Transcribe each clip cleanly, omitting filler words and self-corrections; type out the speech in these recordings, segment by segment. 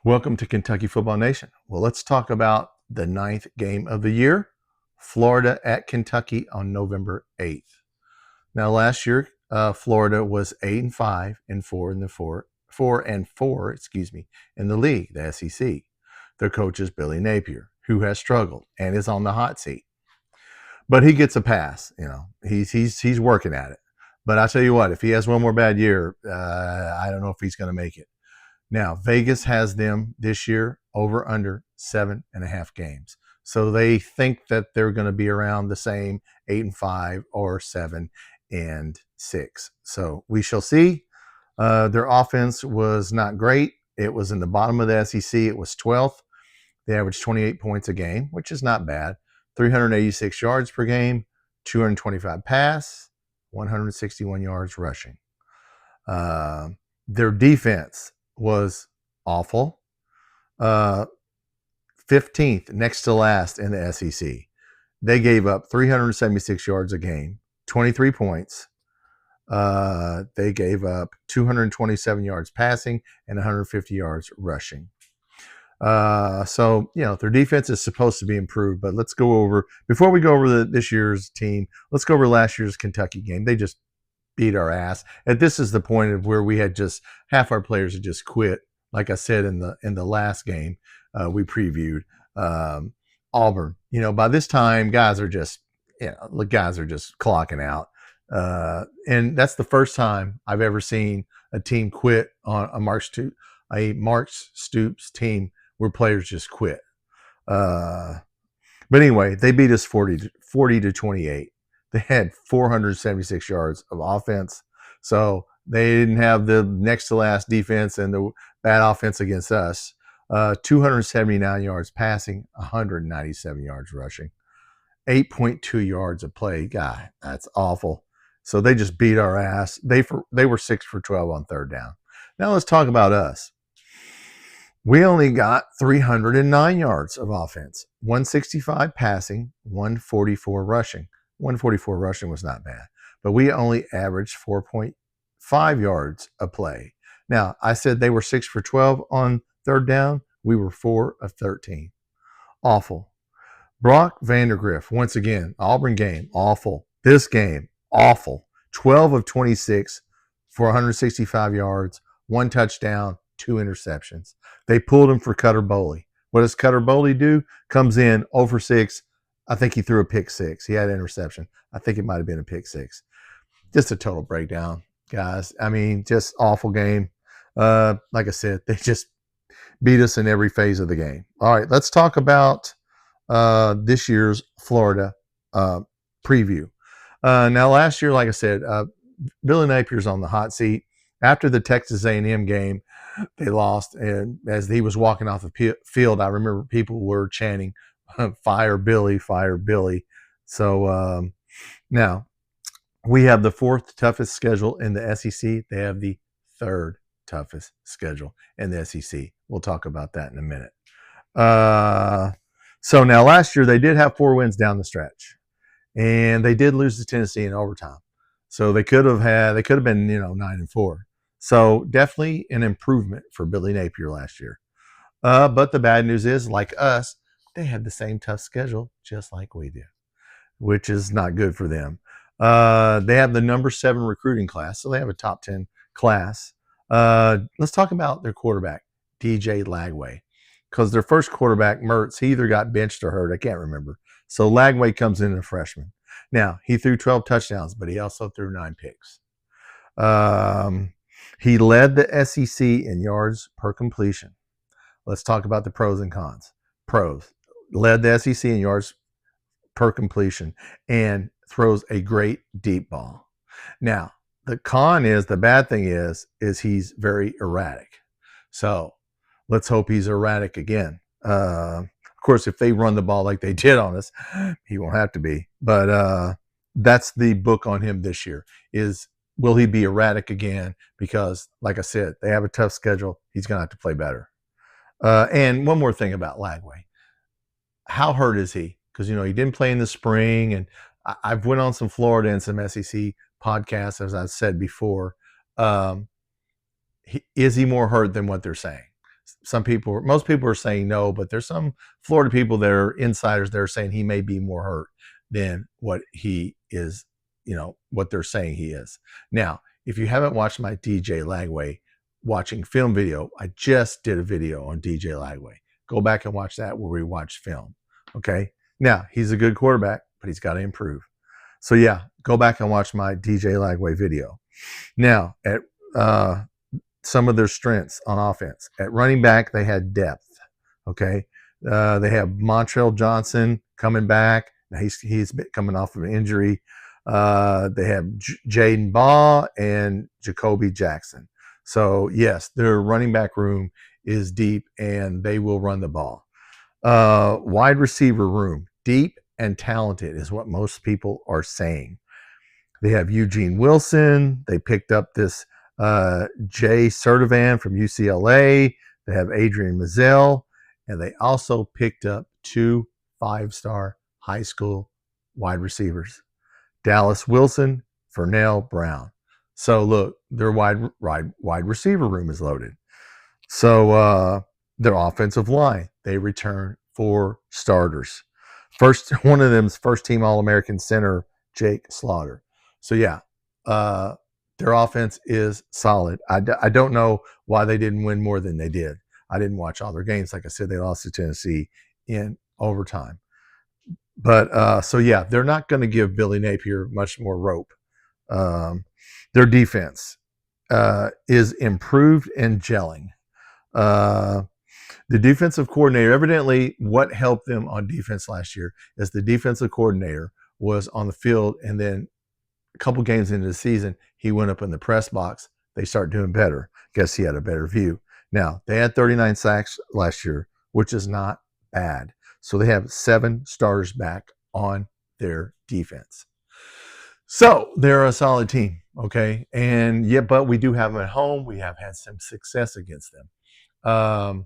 Welcome to Kentucky Football Nation. Well, let's talk about the 9th game of the year, Florida at Kentucky on November 8th. Now, last year, Florida was 8-5 and 4-4 in the league, the SEC. Their coach is Billy Napier, who has struggled and is on the hot seat. But he gets a pass. He's working at it. But I tell you what, if he has one more bad year, I don't know if he's going to make it. Now, Vegas has them this year over under 7.5 games. So they think that they're going to be around the same 8-5 or 7-6. So we shall see. Their offense was not great. It was in the bottom of the SEC. It was 12th. They averaged 28 points a game, which is not bad. 386 yards per game, 225 pass, 161 yards rushing. Their defense was awful. 15th, next to last in the SEC. They gave up 376 yards a game, 23 points. They gave up 227 yards passing and 150 yards rushing. So their defense is supposed to be improved, but let's go over, before we go over this year's team, let's go over last year's Kentucky game. They just beat our ass. And this is the point of where we had just half our players had just quit. Like I said in the last game we previewed, Auburn. By this time, guys are just clocking out. And that's the first time I've ever seen a team quit on a Mark Stoops team where players just quit. But anyway, they beat us 40-28. They had 476 yards of offense. So they didn't have the next to last defense and the bad offense against us. 279 yards passing, 197 yards rushing, 8.2 yards of play. God, that's awful. So they just beat our ass. They were 6 for 12 on third down. Now let's talk about us. We only got 309 yards of offense, 165 passing, 144 rushing. 144 rushing was not bad, but we only averaged 4.5 yards a play. Now, I said they were 6 for 12 on third down. We were 4 of 13. Awful. Brock Vandergriff, once again, Auburn game, awful. This game, awful. 12 of 26 for 165 yards, 1 touchdown, 2 interceptions. They pulled him for Cutter Boley. What does Cutter Boley do? Comes in over 6. I think he threw a pick 6. He had an interception. I think it might have been a pick 6. Just a total breakdown, guys. I mean, just awful game. Like I said, they just beat us in every phase of the game. All right, let's talk about this year's Florida preview. Now, last year, like I said, Billy Napier's on the hot seat. After the Texas A&M game, they lost, and as he was walking off the field, I remember people were chanting, "Fire Billy, fire Billy." So now we have the 4th toughest schedule in the SEC. They have the 3rd toughest schedule in the SEC. We'll talk about that in a minute. So now last year they did have 4 wins down the stretch, and they did lose to Tennessee in overtime. So they could have been 9-4. So definitely an improvement for Billy Napier last year. But the bad news is, like us, they had the same tough schedule just like we do, which is not good for them. They have the number 7 recruiting class, so they have a top 10 class. Let's talk about their quarterback, DJ Lagway, because their first quarterback, Mertz, he either got benched or hurt. I can't remember. So Lagway comes in as a freshman. Now, he threw 12 touchdowns, but he also threw 9 picks. He led the SEC in yards per completion. Let's talk about the pros and cons. Pros: led the SEC in yards per completion and throws a great deep ball. Now, the bad thing is he's very erratic. So let's hope he's erratic again. Of course, if they run the ball like they did on us, he won't have to be. But that's the book on him this year is, will he be erratic again? Because, like I said, they have a tough schedule. He's going to have to play better. And one more thing about Lagway. How hurt is he? Because, he didn't play in the spring. And I've went on some Florida and some SEC podcasts, as I've said before. Is he more hurt than what they're saying? most people are saying no, but there's some Florida people that are insiders that are saying he may be more hurt than what he is, what they're saying he is. Now, if you haven't watched my DJ Lagway watching film video, I just did a video on DJ Lagway. Go back and watch that where we watched film. Okay. Now, he's a good quarterback, but he's got to improve. So yeah, go back and watch my DJ Lagway video. Now, at some of their strengths on offense. At running back, they had depth. Okay. They have Montrell Johnson coming back. Now he's coming off of an injury. They have Jaden Baugh and Jacoby Jackson. So yes, their running back room is deep and they will run the ball. Wide receiver room, deep and talented is what most people are saying. They have Eugene Wilson. They picked up this Jay Sertivan from UCLA. They have Adrian Mazzell. And they also picked up 2 5-star high school wide receivers, Dallas Wilson, Fernell Brown. So look, their wide receiver room is loaded. So their offensive line, they return 4 starters. One of them's first team All-American center, Jake Slaughter. So yeah, their offense is solid. I don't know why they didn't win more than they did. I didn't watch all their games. Like I said, they lost to Tennessee in overtime. But so yeah, they're not going to give Billy Napier much more rope. Their defense is improved and gelling. The defensive coordinator, evidently what helped them on defense last year is the defensive coordinator was on the field, and then a couple games into the season, he went up in the press box. They start doing better. Guess he had a better view. Now, they had 39 sacks last year, which is not bad. So they have 7 starters back on their defense. So they're a solid team, okay? And yeah, but we do have them at home. We have had some success against them.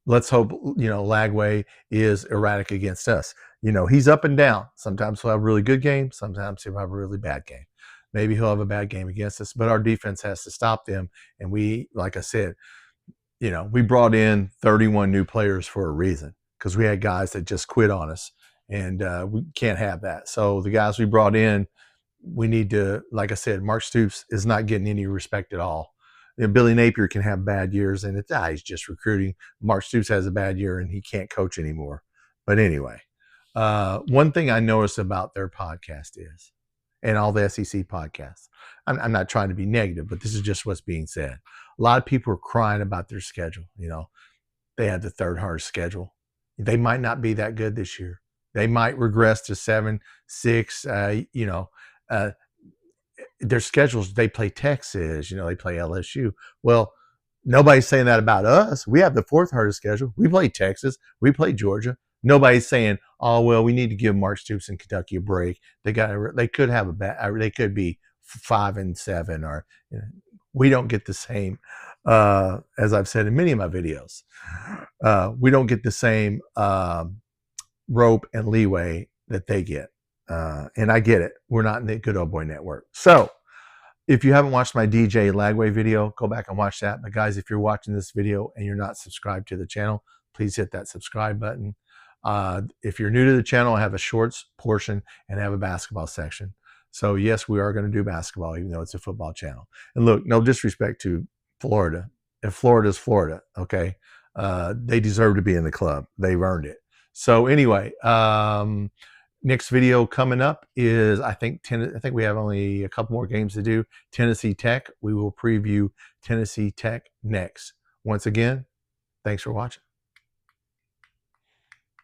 Let's hope, Lagway is erratic against us. He's up and down. Sometimes he'll have a really good game. Sometimes he'll have a really bad game. Maybe he'll have a bad game against us, but our defense has to stop them. And we, like I said, we brought in 31 new players for a reason, because we had guys that just quit on us, and we can't have that. So the guys we brought in, we need to, like I said, Mark Stoops is not getting any respect at all. Billy Napier can have bad years, and he's just recruiting. Mark Stoops has a bad year, and he can't coach anymore. But anyway, one thing I noticed about their podcast is, and all the SEC podcasts, I'm not trying to be negative, but this is just what's being said. A lot of people are crying about their schedule. They have the 3rd hardest schedule. They might not be that good this year. They might regress to 7, 6. Their schedules, they play Texas, they play LSU. Well, nobody's saying that about us. We have the 4th hardest schedule. We play Texas. We play Georgia. Nobody's saying, oh, well, we need to give Mark Stoops and Kentucky a break. They could have they could be 5-7, or we don't get the same, as I've said in many of my videos, we don't get the same rope and leeway that they get. And I get it. We're not in the Good Old Boy Network. So if you haven't watched my DJ Lagway video, go back and watch that. But guys, if you're watching this video and you're not subscribed to the channel, please hit that subscribe button. If you're new to the channel, I have a shorts portion and I have a basketball section. So yes, we are going to do basketball, even though it's a football channel. And look, no disrespect to Florida. If Florida's Florida, okay, they deserve to be in the club. They've earned it. So anyway, next video coming up is, I think we have only a couple more games to do. Tennessee Tech. We will preview Tennessee Tech next. Once again, thanks for watching.